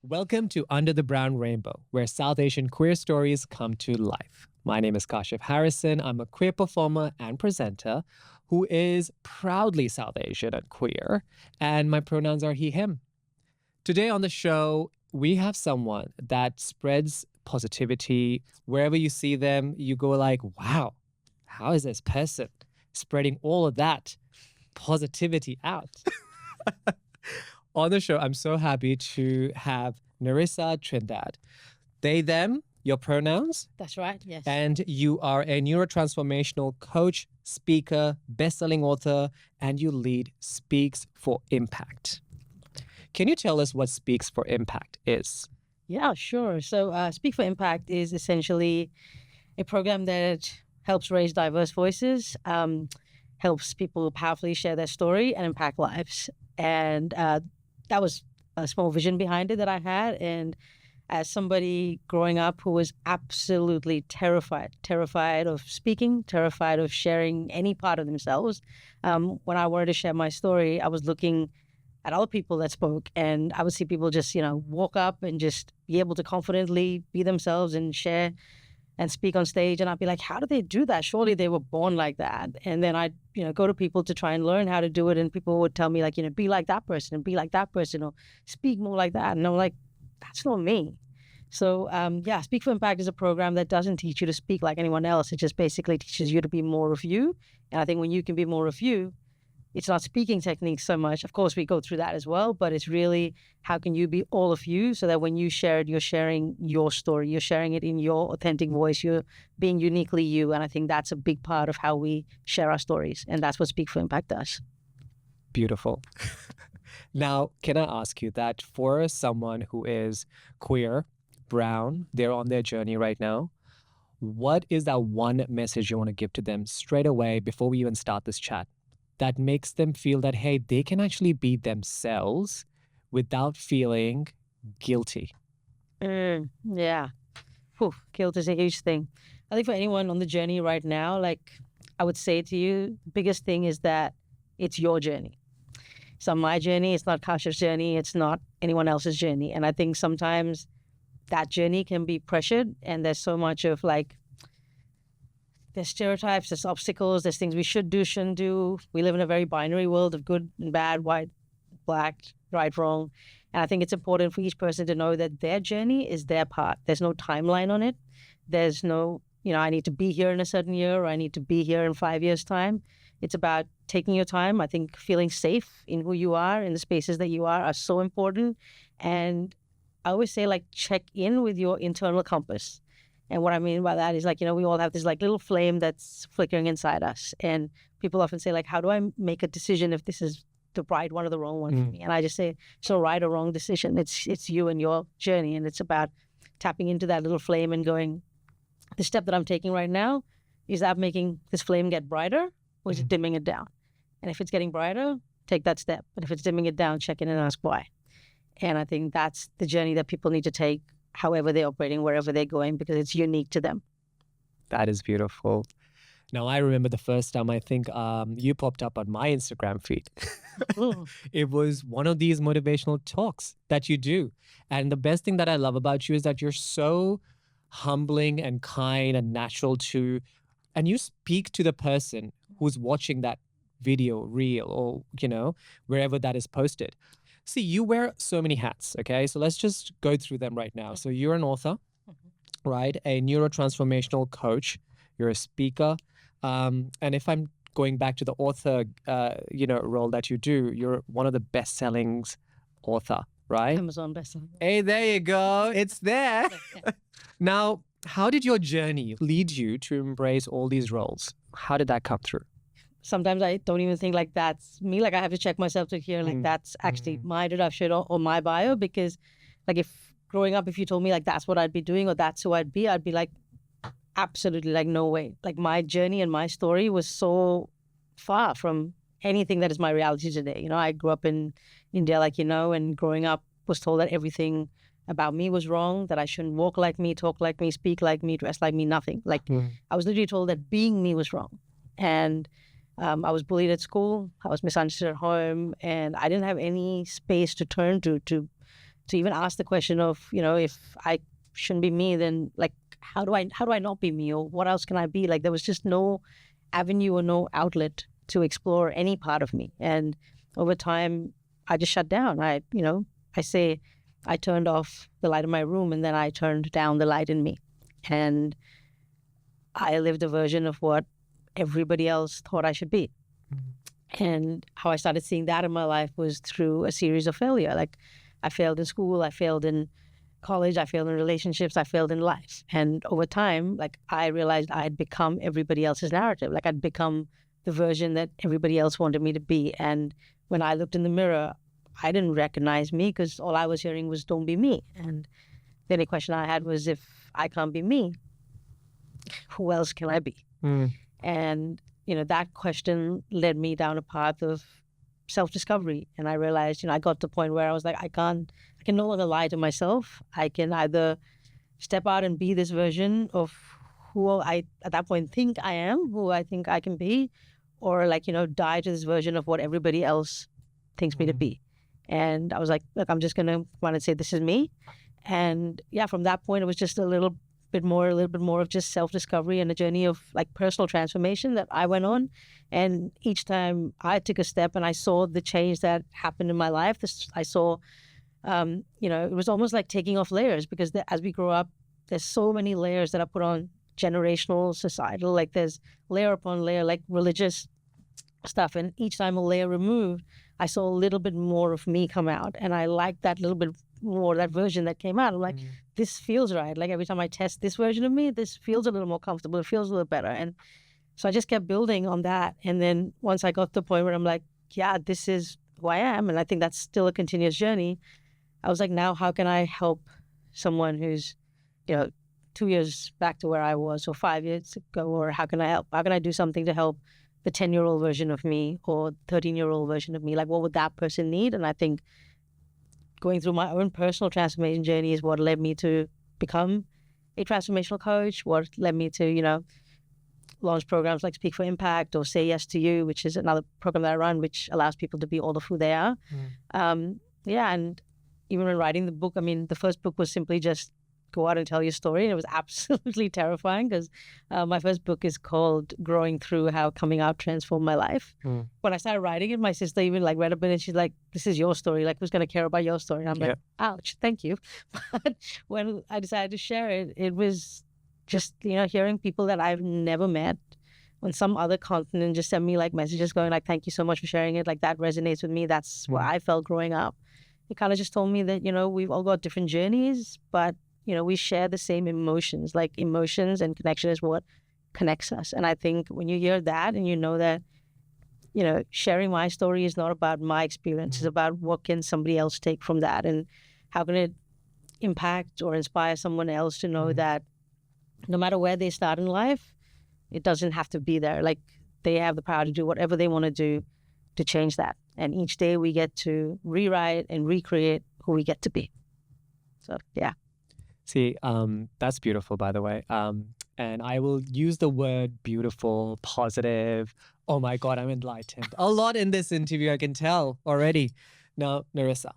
Welcome to Under the Brown Rainbow, where South Asian queer stories come to life. My name is Kashif Harrison. I'm a queer performer and presenter who is proudly South Asian and queer, and my pronouns are he, him. Today on the show, we have someone that spreads positivity. Wherever you see them, you go like, wow, how is this person spreading all of that positivity out? On the show, I'm so happy to have Nerissa Trindade. They, them, your pronouns. That's right, yes. And you are a neuro-transformational coach, speaker, best-selling author, and you lead Speaks for Impact. Can you tell us what Speaks for Impact is? Yeah, sure. So Speak for Impact is essentially a program that helps raise diverse voices, helps people powerfully share their story and impact lives. And that was a small vision behind it that I had. And as somebody growing up who was absolutely terrified of speaking, terrified of sharing any part of themselves, when I wanted to share my story, I was looking at other people that spoke, and I would see people just, walk up and just be able to confidently be themselves and share and speak on stage. And I'd be like, how do they do that? Surely they were born like that. And then I'd, go to people to try and learn how to do it. And people would tell me like, be like that person and be like that person or speak more like that. And I'm like, that's not me. So Speak for Impact is a program that doesn't teach you to speak like anyone else. It just basically teaches you to be more of you. And I think when you can be more of you, it's not speaking techniques so much. Of course, we go through that as well, but it's really how can you be all of you so that when you share it, you're sharing your story. You're sharing it in your authentic voice. You're being uniquely you. And I think that's a big part of how we share our stories. And that's what Speak for Impact does. Beautiful. Now, can I ask you that for someone who is queer, brown, they're on their journey right now, what is that one message you want to give to them straight away before we even start this chat that makes them feel that, hey, they can actually be themselves without feeling guilty? Yeah. Whew, guilt is a huge thing. I think for anyone on the journey right now, I would say to you, the biggest thing is that it's your journey. It's not my journey. It's not Kashif's journey. It's not anyone else's journey. And I think sometimes that journey can be pressured, and there's so much of there's stereotypes, there's obstacles, there's things we should do, shouldn't do. We live in a very binary world of good and bad, white, black, right, wrong. And I think it's important for each person to know that their journey is their part. There's no timeline on it. There's no, I need to be here in a certain year or I need to be here in 5 years' time. It's about taking your time. I think feeling safe in who you are, in the spaces that you are so important. And I always say, check in with your internal compass. And what I mean by that is we all have this little flame that's flickering inside us. And people often say how do I make a decision if this is the right one or the wrong one for me? And I just say, it's no right or wrong decision. It's you and your journey. And it's about tapping into that little flame and going, the step that I'm taking right now, is that making this flame get brighter or is it dimming it down? And if it's getting brighter, take that step. But if it's dimming it down, check in and ask why. And I think that's the journey that people need to take, however they're operating, wherever they're going, because it's unique to them. That is beautiful. Now, I remember the first time I think you popped up on my Instagram feed. It was one of these motivational talks that you do. And the best thing that I love about you is that you're so humbling and kind and natural and you speak to the person who's watching that video, reel, or, wherever that is posted. See, you wear so many hats, okay? So let's just go through them right now. So you're an author, right? A neuro-transformational coach. You're a speaker. And if I'm going back to the author, role that you do, you're one of the best-selling author, right? Amazon bestseller. Hey, there you go. It's there. Now, how did your journey lead you to embrace all these roles? How did that come through? Sometimes I don't even think that's me. I have to check myself to hear that's actually my introduction or my bio, because if growing up, if you told me that's what I'd be doing or that's who I'd be absolutely no way. My journey and my story was so far from anything that is my reality today. I grew up in India, and growing up was told that everything about me was wrong, that I shouldn't walk like me, talk like me, speak like me, dress like me, nothing. I was literally told that being me was wrong. And I was bullied at school. I was misunderstood at home, and I didn't have any space to turn to to even ask the question of, if I shouldn't be me, then like, how do I not be me, or what else can I be? Like, there was just no avenue or no outlet to explore any part of me. And over time, I just shut down. I say I turned off the light in my room, and then I turned down the light in me. And I lived a version of what everybody else thought I should be. And how I started seeing that in my life was through a series of failure. Like, I failed in school, I failed in college, I failed in relationships, I failed in life. And over time, like, I realized I had become everybody else's narrative. Like, I'd become the version that everybody else wanted me to be. And when I looked in the mirror, I didn't recognize me, because all I was hearing was, don't be me. And the only question I had was, if I can't be me, who else can I be? And that question led me down a path of self-discovery. And I realized, I got to the point where I was like, I can no longer lie to myself. I can either step out and be this version of who I, at that point, think I am, who I think I can be, or like, die to this version of what everybody else thinks me to be. And I was like, look, I'm just going to want to say, this is me. And yeah, from that point, it was just a little bit more of just self-discovery and a journey of like personal transformation that I went on. And each time I took a step and I saw the change that happened in my life, I saw, it was almost like taking off layers, because as we grow up, there's so many layers that are put on, generational, societal, like there's layer upon layer, like religious stuff. And each time a layer removed, I saw a little bit more of me come out. And I liked that little bit more, that version that came out. I'm like, this feels right. Like, every time I test this version of me, this feels a little more comfortable. It feels a little better. And so I just kept building on that. And then once I got to the point where I'm like, yeah, this is who I am. And I think that's still a continuous journey. I was like, now how can I help someone who's, 2 years back to where I was, or 5 years ago, or how can I help? How can I do something to help the 10-year-old version of me, or 13-year-old version of me? Like, what would that person need? And I think going through my own personal transformation journey is what led me to become a transformational coach, what led me to, launch programs like Speak for Impact or Say Yes to You, which is another program that I run, which allows people to be all of who they are. Yeah, and even when writing the book, I mean, the first book was simply just go out and tell your story. And it was absolutely terrifying, because my first book is called Growing Through How Coming Out Transformed My Life. When I started writing it, my sister even like read a bit, and she's like, this is your story. Like, who's going to care about your story? And I'm like, ouch, thank you. But when I decided to share it, it was just, hearing people that I've never met on some other continent just send me like messages going like, thank you so much for sharing it. Like, that resonates with me. That's what I felt growing up. It kind of just told me that, we've all got different journeys, but we share the same emotions. Like, emotions and connection is what connects us. And I think when you hear that and you know that, sharing my story is not about my experience. It's about what can somebody else take from that, and how can it impact or inspire someone else to know that no matter where they start in life, it doesn't have to be there. Like, they have the power to do whatever they want to do to change that. And each day we get to rewrite and recreate who we get to be. So, yeah. See, that's beautiful, by the way. And I will use the word beautiful, positive. Oh my God, I'm enlightened. A lot in this interview, I can tell already. Now, Nerissa,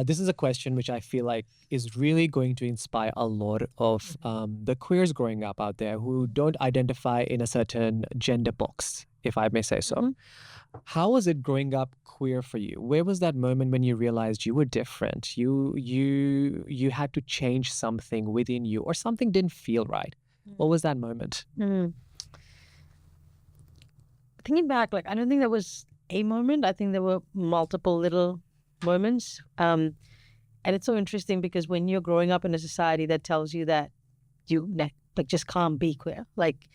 this is a question which I feel like is really going to inspire a lot of the queers growing up out there who don't identify in a certain gender box, if I may say so. How was it growing up queer for you? Where was that moment when you realized you were different? You had to change something within you, or something didn't feel right. What was that moment? Thinking back, like, I don't think there was a moment. I think there were multiple little moments. And it's so interesting, because when you're growing up in a society that tells you that you like just can't be queer, like,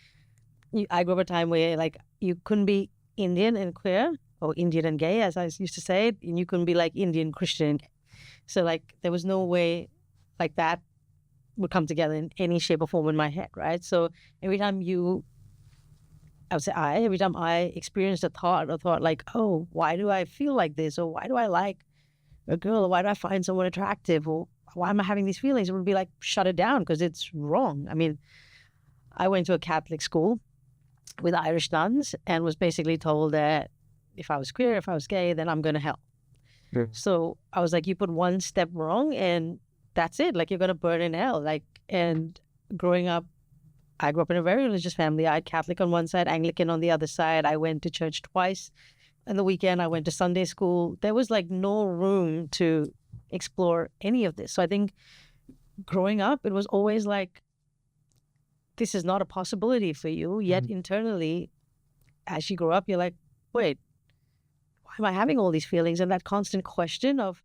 I grew up a time where like you couldn't be Indian and queer, or Indian and gay, as I used to say it, and you couldn't be like Indian Christian. So like, there was no way like that would come together in any shape or form in my head, right? So every time I experienced a thought like, oh, why do I feel like this? Or why do I like a girl? Or why do I find someone attractive? Or why am I having these feelings? It would be like, shut it down, because it's wrong. I mean, I went to a Catholic school with Irish nuns and was basically told that if I was queer, if I was gay, then I'm going to hell. So I was like, you put one step wrong and that's it. Like, you're going to burn in hell. Like, and growing up, I grew up in a very religious family. I had Catholic on one side, Anglican on the other side. I went to church twice. On the weekend, I went to Sunday school. There was like no room to explore any of this. So I think growing up, it was always like, this is not a possibility for you. Yet internally, as you grow up, you're like, wait, why am I having all these feelings? And that constant question of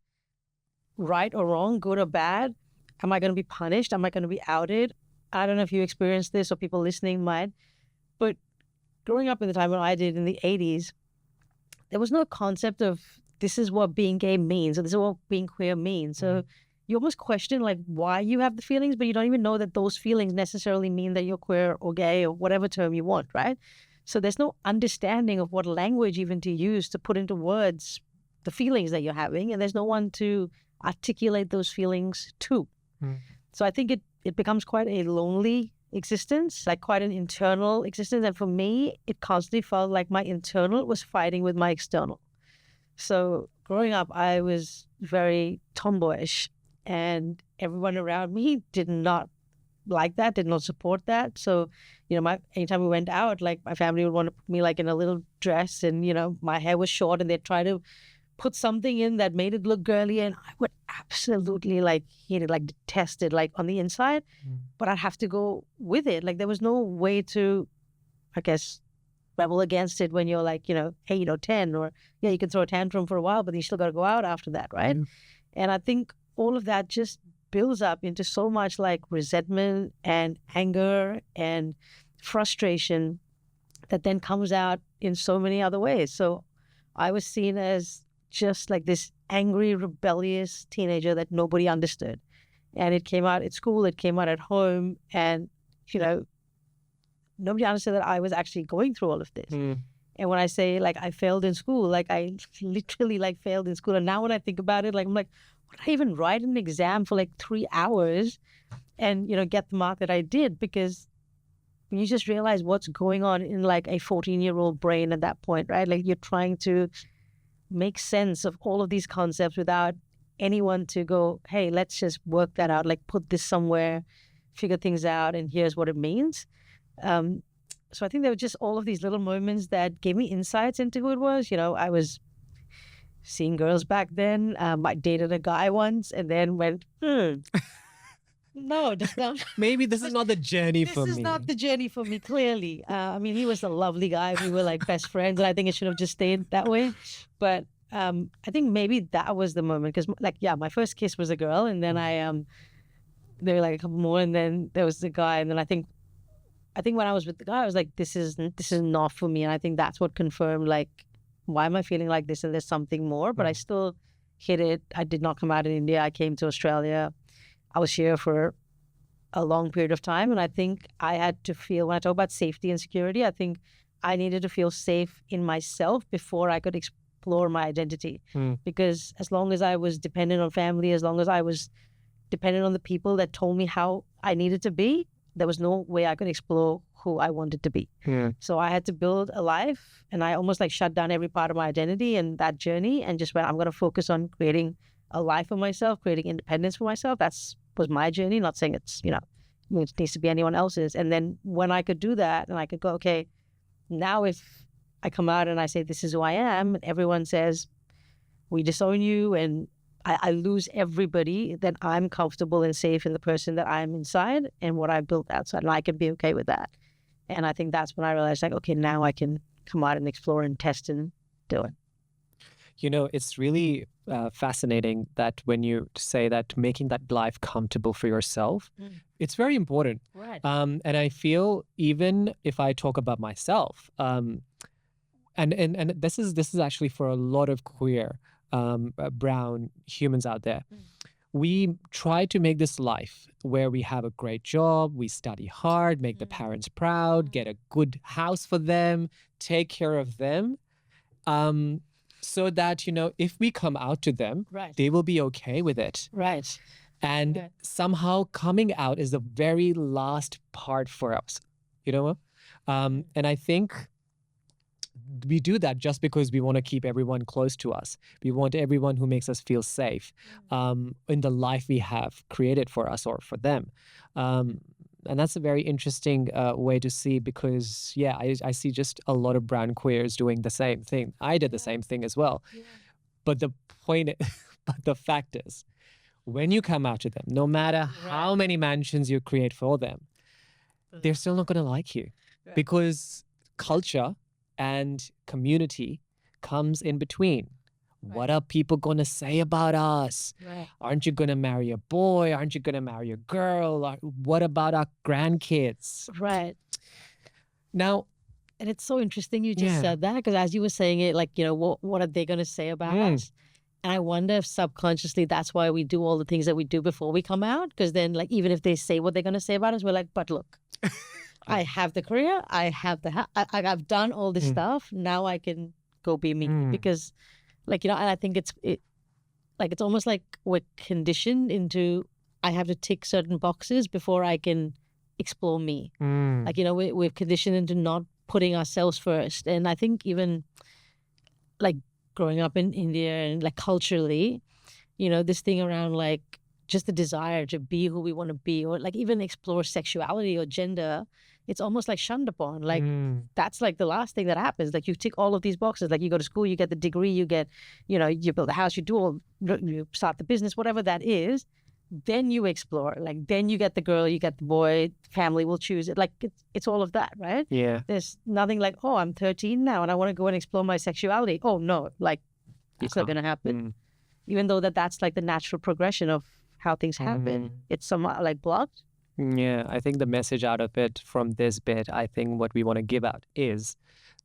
right or wrong, good or bad, am I going to be punished? Am I going to be outed? I don't know if you experienced this or people listening might, but growing up in the time when I did in the 80s, there was no concept of this is what being gay means or this is what being queer means. So you almost question like why you have the feelings, but you don't even know that those feelings necessarily mean that you're queer or gay or whatever term you want, right? So there's no understanding of what language even to use to put into words the feelings that you're having, and there's no one to articulate those feelings to. So I think it becomes quite a lonely existence, like quite an internal existence. And for me, it constantly felt like my internal was fighting with my external. So growing up, I was very tomboyish, and everyone around me did not like that, did not support that. So, anytime we went out, like my family would want to put me like in a little dress, and, my hair was short, and they'd try to put something in that made it look girly, and I would absolutely like hate it, like detest it, like on the inside, but I'd have to go with it. Like there was no way to, I guess, rebel against it when you're like, 8 or 10, or you can throw a tantrum for a while, but you still got to go out after that, right? And I think all of that just builds up into so much like resentment and anger and frustration that then comes out in so many other ways. So I was seen as just like this angry, rebellious teenager that nobody understood. And it came out at school, it came out at home, and, nobody understood that I was actually going through all of this. And when I say like I failed in school, like I literally like failed in school. And now when I think about it, like I'm like, would I even write an exam for like 3 hours and, get the mark that I did? Because when you just realize what's going on in like a 14-year-old brain at that point, right? Like you're trying to make sense of all of these concepts without anyone to go, hey, let's just work that out, like put this somewhere, figure things out, and here's what it means. So I think there were just all of these little moments that gave me insights into who it was. I was seeing girls back then. I dated a guy once and then went, no, that's not. Maybe this is not the journey for me. This is not the journey for me, clearly. I mean, he was a lovely guy. We were like best friends, and I think it should have just stayed that way. But I think maybe that was the moment because, my first kiss was a girl, and then there were like a couple more, and then there was the guy, and then I think when I was with the guy, I was like, this is not for me, and I think that's what confirmed like, why am I feeling like this? And there's something more, but I still hit it. I did not come out in India. I came to Australia. I was here for a long period of time. And I think I had to feel, when I talk about safety and security, I think I needed to feel safe in myself before I could explore my identity. Because as long as I was dependent on family, as long as I was dependent on the people that told me how I needed to be, there was no way I could explore who I wanted to be. So I had to build a life, and I almost like shut down every part of my identity and that journey and just went, I'm going to focus on creating a life for myself, creating independence for myself. Was my journey, not saying it's, it needs to be anyone else's. And then when I could do that and I could go, okay, now if I come out and I say, this is who I am, and everyone says, we disown you, and I lose everybody, then I'm comfortable and safe in the person that I'm inside and what I built outside, and I can be okay with that. And I think that's when I realized, like, okay, now I can come out and explore and test and do it. It's really fascinating that when you say that making that life comfortable for yourself, it's very important. Right. And I feel even if I talk about myself, and this is actually for a lot of queer brown humans out there. We try to make this life where we have a great job, we study hard, make the parents proud, get a good house for them, take care of them. So that, if we come out to them, they will be okay with it. Right. And somehow coming out is the very last part for us, And I think we do that just because we want to keep everyone close to us. We want everyone who makes us feel safe in the life we have created for us or for them. And that's a very interesting way to see, because, yeah, I see just a lot of brown queers doing the same thing. I did the same thing as well. Yeah. But the point, but the fact is, when you come out to them, no matter how many mansions you create for them, they're still not going to like you, because culture and community comes in between. What are people going to say about us? Aren't you going to marry a boy? Aren't you going to marry a girl? What about our grandkids? Right. Now, and it's so interesting you just said that, because as you were saying it, like, what are they going to say about us? And I wonder if subconsciously that's why we do all the things that we do before we come out. Because then, like, even if they say what they're going to say about us, we're like, but look, I have the career, I have the, I've done all this stuff. Now I can go be me. Because, like, and I think it's almost like we're conditioned into, I have to tick certain boxes before I can explore me. Like, we're conditioned into not putting ourselves first. And I think even like growing up in India and like culturally, this thing around like just the desire to be who we want to be, or like even explore sexuality or gender, it's almost like shunned upon. Like that's like the last thing that happens. Like you tick all of these boxes. Like you go to school, you get the degree, you get, you build a house, you start the business, whatever that is. Then you explore. Like then you get the girl, you get the boy. Family will choose it. Like it's all of that, right? Yeah. There's nothing like, oh, I'm 13 now and I want to go and explore my sexuality. Oh no, like that's not going to happen. Even though that's like the natural progression of how things happen. It's somewhat like blocked. Yeah, I think the message out of it from this bit, I think what we want to give out is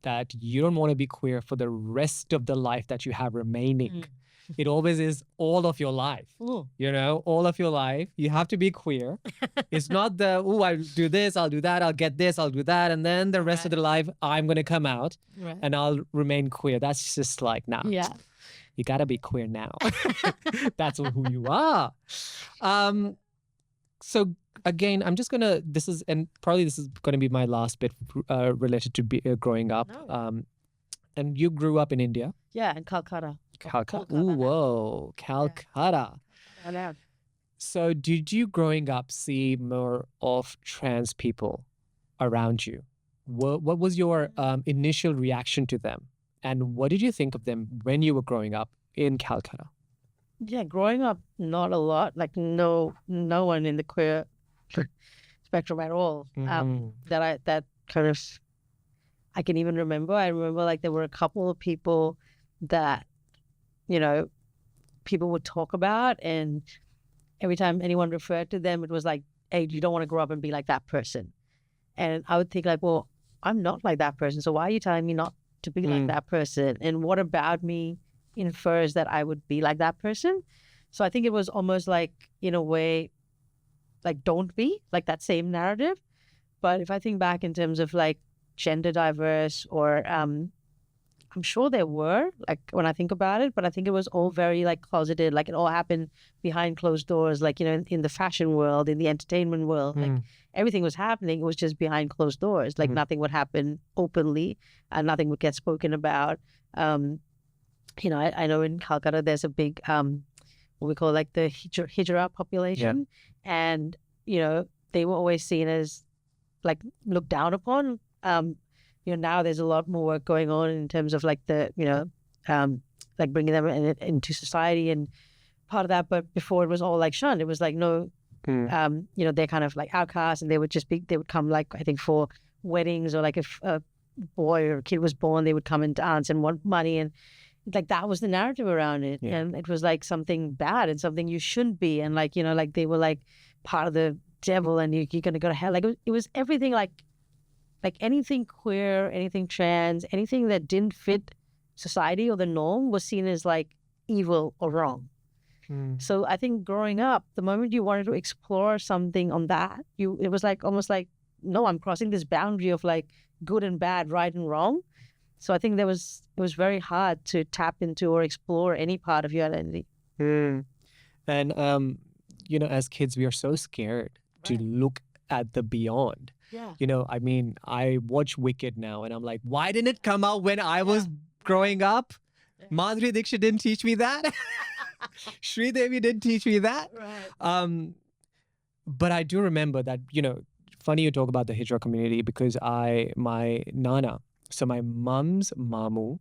that you don't want to be queer for the rest of the life that you have remaining. It always is all of your life. All of your life. You have to be queer. It's not the, I'll do this, I'll do that, I'll get this, I'll do that. And then the rest of the life, I'm going to come out and I'll remain queer. That's just like, nah. Yeah. You got to be queer now. That's who you are. So again, I'm just going to, this is going to be my last bit related to growing up. No. And you grew up in India. Yeah, in Kolkata. Calcutta. Ooh, whoa, Calcutta. Yeah. So did you growing up see more of trans people around you? What was your initial reaction to them? And what did you think of them when you were growing up in Calcutta? Yeah, growing up, not a lot. Like no one in the queer spectrum at all. That kind of, I can even remember. I remember like there were a couple of people that, people would talk about, and every time anyone referred to them, it was like, hey, you don't want to grow up and be like that person. And I would think like, well, I'm not like that person. So why are you telling me not to be like that person? And what about me infers that I would be like that person? So I think it was almost like, in a way, like don't be like that same narrative. But if I think back in terms of like gender diverse or I'm sure there were, like when I think about it, but I think it was all very like closeted, like it all happened behind closed doors, like, in the fashion world, in the entertainment world, like everything was happening. It was just behind closed doors, like nothing would happen openly and nothing would get spoken about. I know in Calcutta there's a big, what we call like the hijra population. And, they were always seen as like looked down upon. Now there's a lot more work going on in terms of like the, like bringing them into society and part of that. But before it was all like shunned. It was like, no, they're kind of like outcasts, and they would come like, I think for weddings, or like if a boy or a kid was born, they would come and dance and want money. And like that was the narrative around it. Yeah. And it was like something bad and something you shouldn't be. And like, like they were like part of the devil and you're going to go to hell. Like it was everything like anything queer, anything trans, anything that didn't fit society or the norm was seen as like evil or wrong. So I think growing up, the moment you wanted to explore something on that, it was like almost like, no, I'm crossing this boundary of like good and bad, right and wrong. So I think it was very hard to tap into or explore any part of your identity. And as kids, we are so scared to look at the beyond. Yeah. You know, I mean, I watch Wicked now and I'm like, why didn't it come out when I was growing up? Madhuri Dixit didn't teach me that. Sri Devi didn't teach me that. Right. But I do remember that, you know, funny you talk about the Hijra community because my Nana, so my mum's Mamu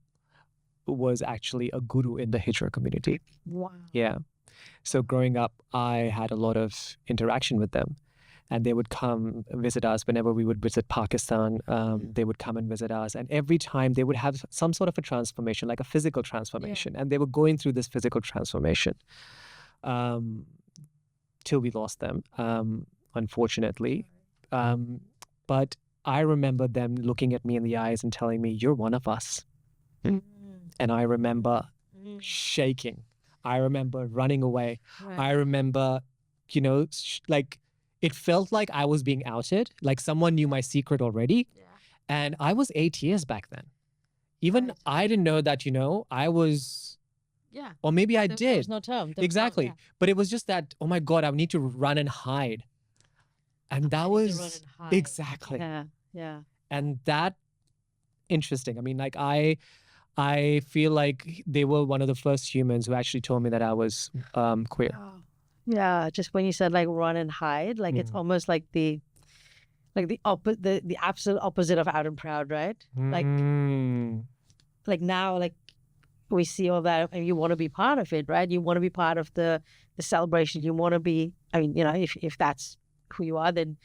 was actually a guru in the Hijra community. Wow. Yeah. So growing up, I had a lot of interaction with them. And they would come visit us whenever we would visit Pakistan. They would come and visit us. And every time they would have some sort of a transformation, like a physical transformation. And they were going through this physical transformation till we lost them, unfortunately. But I remember them looking at me in the eyes and telling me, you're one of us. And I remember shaking. I remember running away. Right. I remember, you know, like it felt like I was being outed, like someone knew my secret already. Yeah. And I was 8 years back then. Even Right. I didn't know that, you know, I was, Yeah. or maybe I There did. was no term. There was no- Exactly. yeah. But it was just that, oh my God, I need to run and hide. And that I need to run was and hide. exactly. Yeah. Yeah. And that, interesting. I mean, like I feel like they were one of the first humans who actually told me that I was queer. Oh. Yeah, just when you said like run and hide, like it's almost like the absolute opposite of out and proud, right? Like now, like we see all that, and you want to be part of it, right? You want to be part of the celebration. You want to be, I mean, you know, if that's who you are, then.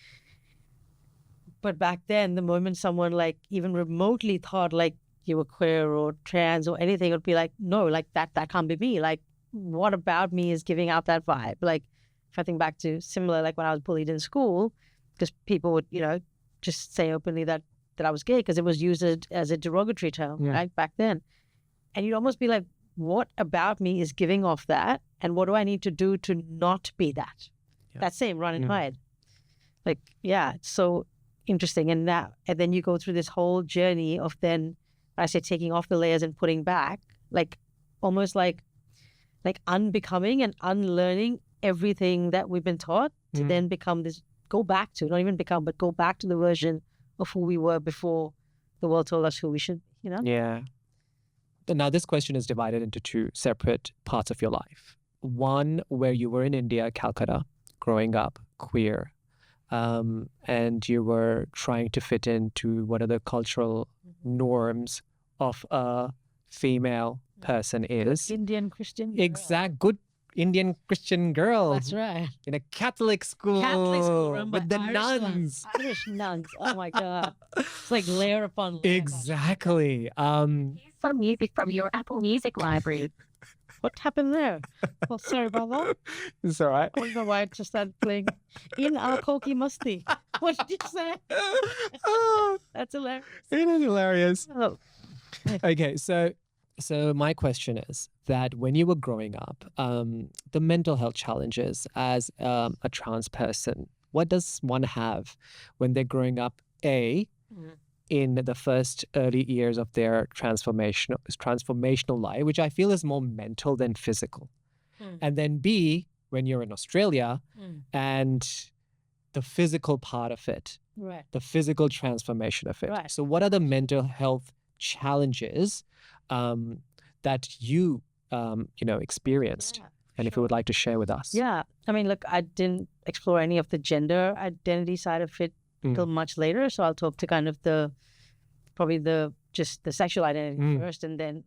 But back then, the moment someone like even remotely thought like you were queer or trans or anything, it would be like, no, like that can't be me. Like, what about me is giving out that vibe? Like, if I think back to similar, like when I was bullied in school, because people would, you know, just say openly that I was gay because it was used as a derogatory term, right, back then. And you'd almost be like, what about me is giving off that? And what do I need to do to not be that? Yeah. That same run and hide. Like, yeah, it's so interesting. And then you go through this whole journey of then, I say taking off the layers and putting back, like almost like unbecoming and unlearning everything that we've been taught to then become this, go back to, not even become, but go back to the version of who we were before the world told us who we should, you know? Yeah. Now, this question is divided into two separate parts of your life. One, where you were in India, Calcutta, growing up, queer, and you were trying to fit into what are the cultural norms of a female person is. Indian Christian girl. Good Indian Christian girl. That's right. In a Catholic school. Catholic school run by with the Irish nuns. Irish nuns. Oh my God. It's like layer upon layer. Exactly. Some music from your Apple Music library. What happened there? Well, sorry about that. It's all right. I don't know why it just started playing. In our Koki Musti. What did you say? That's hilarious. It is hilarious. Oh. Okay, so my question is that when you were growing up, the mental health challenges as a trans person, what does one have when they're growing up? In the first early years of their transformational life, which I feel is more mental than physical. And then B, when you're in Australia and the physical part of it, Right. the physical transformation of it. Right. So what are the mental health challenges that you, experienced? Yeah, And if you would like to share with us. Yeah. I mean, look, I didn't explore any of the gender identity side of it till much later. So I'll talk to kind of probably the sexual identity first and then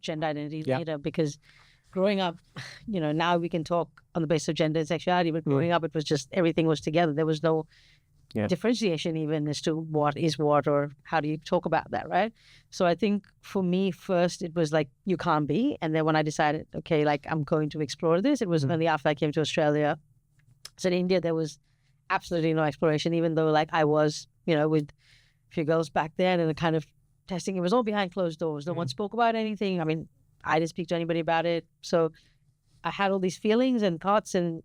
gender identity later, because growing up, now we can talk on the basis of gender and sexuality, but growing up, it was just, everything was together. There was no differentiation even as to what is what or how do you talk about that, right? So I think for me, first, it was like, you can't be. And then when I decided, okay, like I'm going to explore this, it was only after I came to Australia. So in India, there was absolutely no exploration, even though like I was, with a few girls back then and the kind of testing, it was all behind closed doors. No one spoke about anything. I mean, I didn't speak to anybody about it. So I had all these feelings and thoughts and,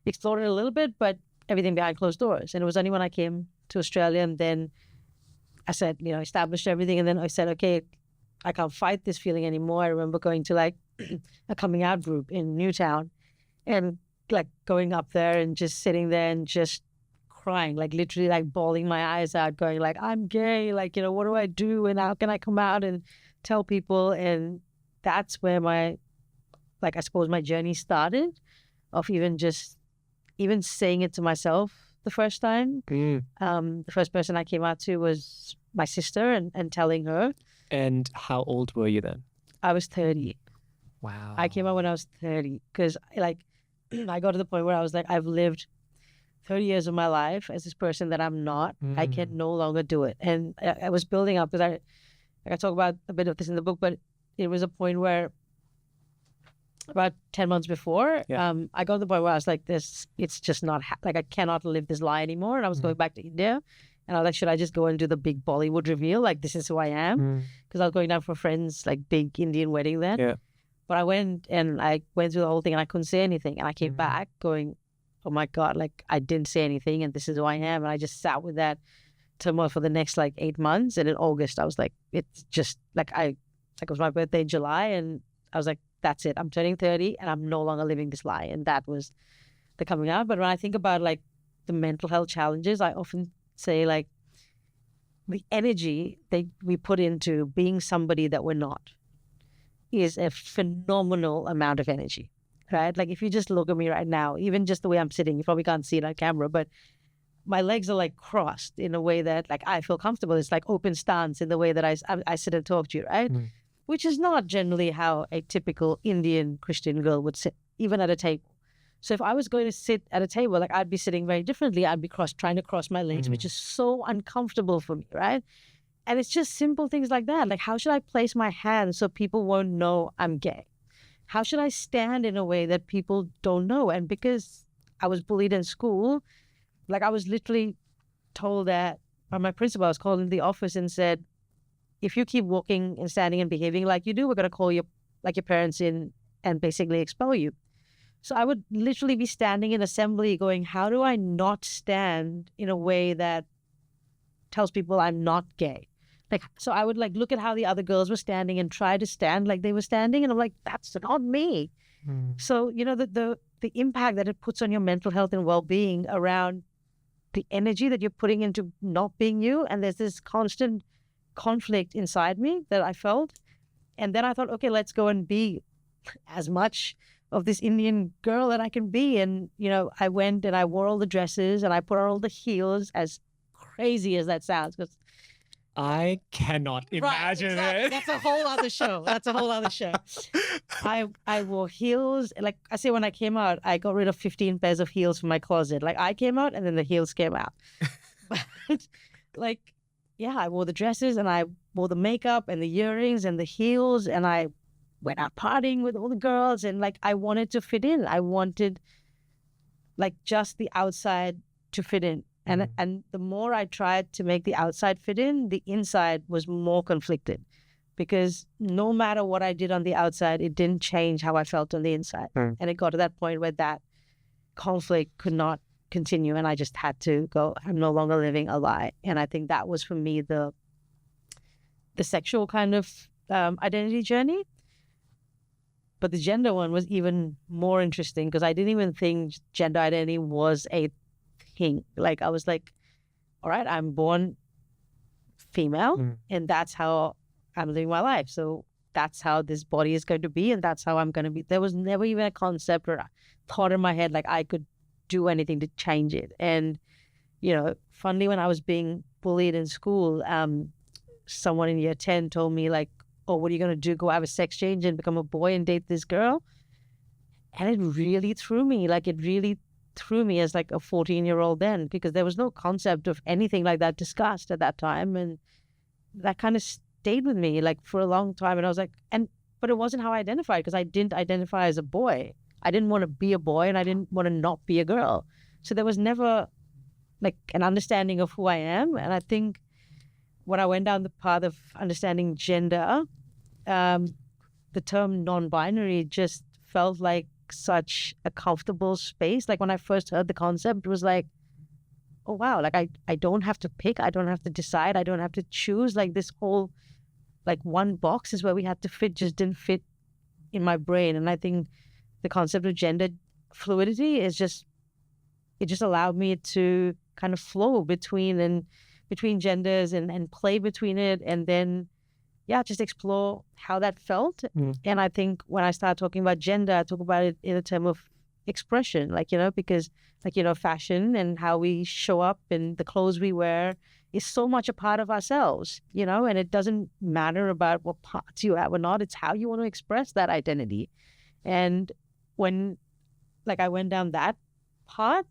explored it a little bit, but everything behind closed doors. And it was only when I came to Australia and then I said, established everything. And then I said, okay, I can't fight this feeling anymore. I remember going to like a coming out group in Newtown and like going up there and just sitting there and just crying, like literally like bawling my eyes out, going like, I'm gay, like, what do I do and how can I come out and tell people? And that's where my, like, I suppose my journey started of even saying it to myself the first time. The first person I came out to was my sister and telling her. And how old were you then? I was 30. Wow. I came out when I was 30 because like I got to the point where I was like, I've lived 30 years of my life as this person that I'm not. I can no longer do it. And I was building up because I talk about a bit of this in the book, but it was a point where about 10 months before, I got to the point where I was like, it's just not, like I cannot live this lie anymore. And I was going back to India and I was like, should I just go and do the big Bollywood reveal? Like, this is who I am. Because I was going down for a friend's like big Indian wedding then. Yeah. But I went through the whole thing and I couldn't say anything. And I came back going, oh my God, like I didn't say anything and this is who I am. And I just sat with that turmoil for the next like 8 months. And in August, I was like, it's just like, it was my birthday in July. And I was like, that's it. I'm turning 30 and I'm no longer living this lie. And that was the coming out. But when I think about like the mental health challenges, I often say like the energy that we put into being somebody that we're not is a phenomenal amount of energy, right? Like if you just look at me right now, even just the way I'm sitting, you probably can't see it on camera, but my legs are like crossed in a way that like I feel comfortable. It's like open stance in the way that I sit and talk to you, right? Which is not generally how a typical Indian Christian girl would sit, even at a table. So if I was going to sit at a table, like I'd be sitting very differently. I'd be trying to cross my legs, which is so uncomfortable for me, right? And it's just simple things like that. Like, how should I place my hand so people won't know I'm gay? How should I stand in a way that people don't know? And because I was bullied in school, like I was literally told that by my principal, I was called into the office and said, if you keep walking and standing and behaving like you do, we're going to call your parents in and basically expel you. So I would literally be standing in assembly going, how do I not stand in a way that tells people I'm not gay? Like, so I would like look at how the other girls were standing and try to stand like they were standing. And I'm like, that's not me. So, the impact that it puts on your mental health and well-being around the energy that you're putting into not being you. And there's this constant conflict inside me that I felt. And then I thought, okay, let's go and be as much of this Indian girl that I can be. And, I went and I wore all the dresses and I put on all the heels, as crazy as that sounds, because I cannot imagine it. That's a whole other show. I wore heels. Like I say, when I came out, I got rid of 15 pairs of heels from my closet. Like I came out and then the heels came out. But like, yeah, I wore the dresses and I wore the makeup and the earrings and the heels and I went out partying with all the girls and like I wanted to fit in. I wanted like just the outside to fit in. And the more I tried to make the outside fit in, the inside was more conflicted because no matter what I did on the outside, it didn't change how I felt on the inside. And it got to that point where that conflict could not continue and I just had to go, I'm no longer living a lie. And I think that was for me the sexual kind of identity journey. But the gender one was even more interesting because I didn't even think gender identity was a thing. Like I was like, all right, I'm born female and that's how I'm living my life. So that's how this body is going to be and that's how I'm going to be. There was never even a concept or a thought in my head like I could do anything to change it. And, funnily, when I was being bullied in school, someone in year 10 told me like, oh, what are you going to do? Go have a sex change and become a boy and date this girl? And it really threw me. Like it really threw me as like a 14-year-old then because there was no concept of anything like that discussed at that time. And that kind of stayed with me like for a long time. And I was like, but it wasn't how I identified because I didn't identify as a boy. I didn't want to be a boy and I didn't want to not be a girl. So there was never like an understanding of who I am. And I think when I went down the path of understanding gender, the term non-binary just felt like such a comfortable space. Like when I first heard the concept, it was like, oh wow, like I don't have to pick, I don't have to decide, I don't have to choose. Like this whole like one box is where we had to fit just didn't fit in my brain. And I think the concept of gender fluidity is just, it just allowed me to kind of flow between genders and play between it, and then just explore how that felt. And I think when I start talking about gender, I talk about it in a term of expression, because fashion and how we show up and the clothes we wear is so much a part of ourselves, and it doesn't matter about what parts you have or not. It's how you want to express that identity. And when I went down that path,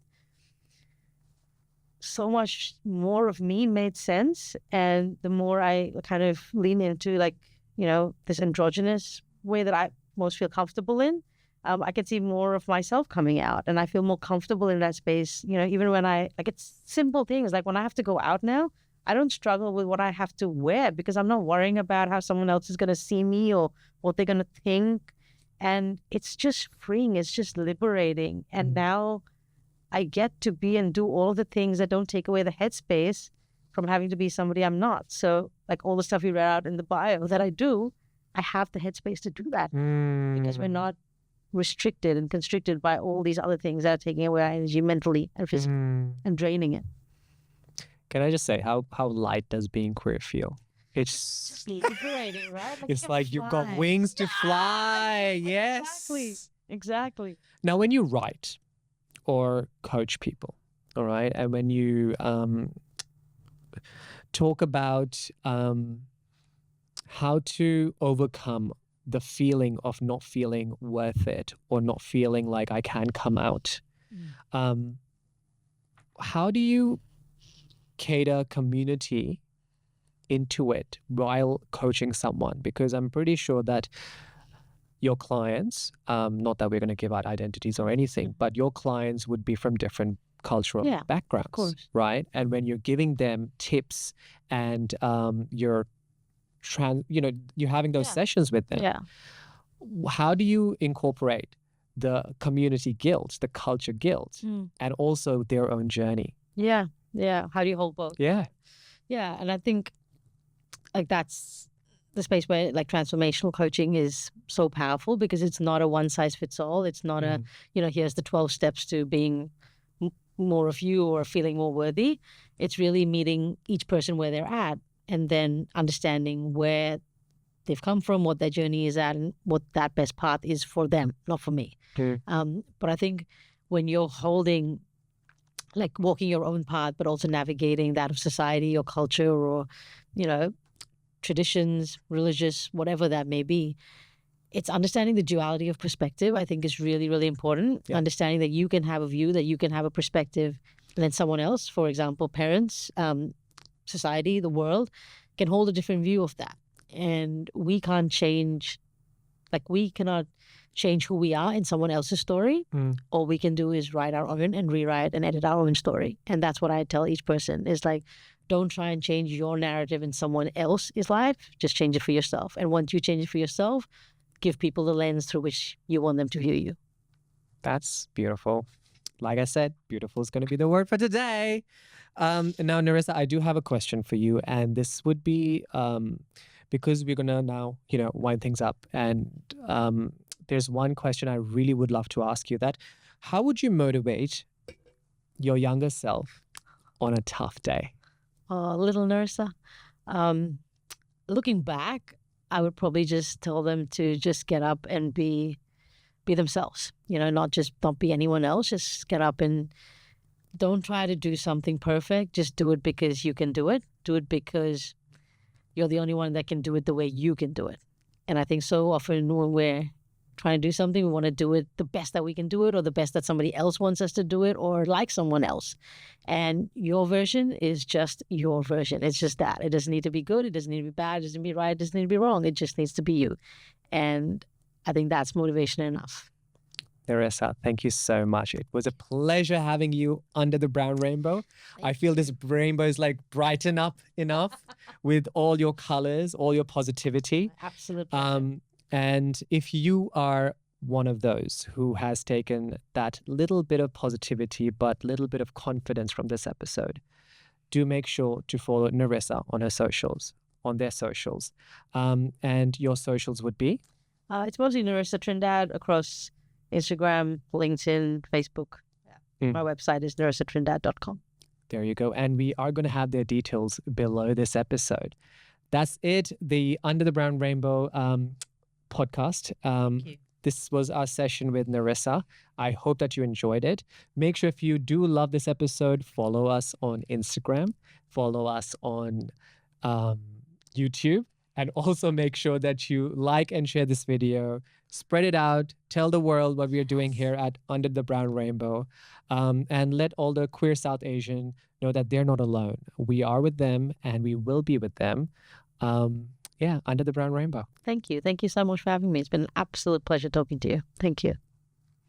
so much more of me made sense. And the more I kind of lean into this androgynous way that I most feel comfortable in, I can see more of myself coming out, and I feel more comfortable in that space. Even when it's simple things, like when I have to go out now, I don't struggle with what I have to wear because I'm not worrying about how someone else is going to see me or what they're going to think. And it's just freeing. It's just liberating. And now I get to be and do all the things that don't take away the headspace from having to be somebody I'm not. So all the stuff you read out in the bio that I do, I have the headspace to do that because we're not restricted and constricted by all these other things that are taking away our energy mentally and physically and draining it. Can I just say, how light does being queer feel? It's liberating, right? It's like you've got wings to fly. Yes. Exactly. Now, when you write or coach people, all right, and when you talk about how to overcome the feeling of not feeling worth it or not feeling like I can come out, how do you cater community into it while coaching someone? Because I'm pretty sure that your clients, not that we're going to give out identities or anything, but your clients would be from different cultural backgrounds, of course. Right? And when you're giving them tips and you're having those sessions with them, how do you incorporate the community guilt, the culture guilt, and also their own journey? Yeah. How do you hold both? Yeah. And I think that's the space where transformational coaching is so powerful because it's not a one size fits all. It's not a, here's the 12 steps to being more of you or feeling more worthy. It's really meeting each person where they're at and then understanding where they've come from, what their journey is at, and what that best path is for them, not for me. But I think when you're holding, walking your own path, but also navigating that of society or culture or, traditions, religious, whatever that may be, it's understanding the duality of perspective, I think, is really, really important. Yeah. Understanding that you can have a view, that you can have a perspective, and then someone else, for example, parents, society, the world, can hold a different view of that. And we can't change, we cannot change who we are in someone else's story. All we can do is write our own and rewrite and edit our own story. And that's what I tell each person is don't try and change your narrative in someone else's life. Just change it for yourself. And once you change it for yourself, give people the lens through which you want them to view you. That's beautiful. Like I said, beautiful is going to be the word for today. Now, Nerissa, I do have a question for you. And this would be because we're going to now, wind things up. And there's one question I really would love to ask you that. How would you motivate your younger self on a tough day? Little Nerissa. Looking back, I would probably just tell them to just get up and be themselves. Don't be anyone else. Just get up and don't try to do something perfect. Just do it because you can do it. Do it because you're the only one that can do it the way you can do it. And I think so often when we're trying to do something, we want to do it the best that we can do it or the best that somebody else wants us to do it or like someone else. And your version is just your version. It's just that. It doesn't need to be good. It doesn't need to be bad. It doesn't need to be right. It doesn't need to be wrong. It just needs to be you. And I think that's motivation enough. Nerissa, thank you so much. It was a pleasure having you under the brown rainbow. I feel this rainbow is brighten up enough with all your colors, all your positivity. Absolutely. And if you are one of those who has taken that little bit of positivity, but little bit of confidence from this episode, do make sure to follow Nerissa on their socials. And your socials would be? It's mostly Nerissa Trindade across Instagram, LinkedIn, Facebook. My website is nerissatrindade.com. There you go. And we are going to have their details below this episode. That's it. The Under the Brown Rainbow podcast. This was our session with Nerissa. I hope that you enjoyed it. Make sure if you do love this episode, follow us on Instagram, follow us on YouTube, and also make sure that you like and share this video, spread it out, tell the world what we are doing here at Under the Brown Rainbow, and let all the queer South Asian know that they're not alone. We are with them and we will be with them. Under the Brown Rainbow. Thank you. Thank you so much for having me. It's been an absolute pleasure talking to you. Thank you.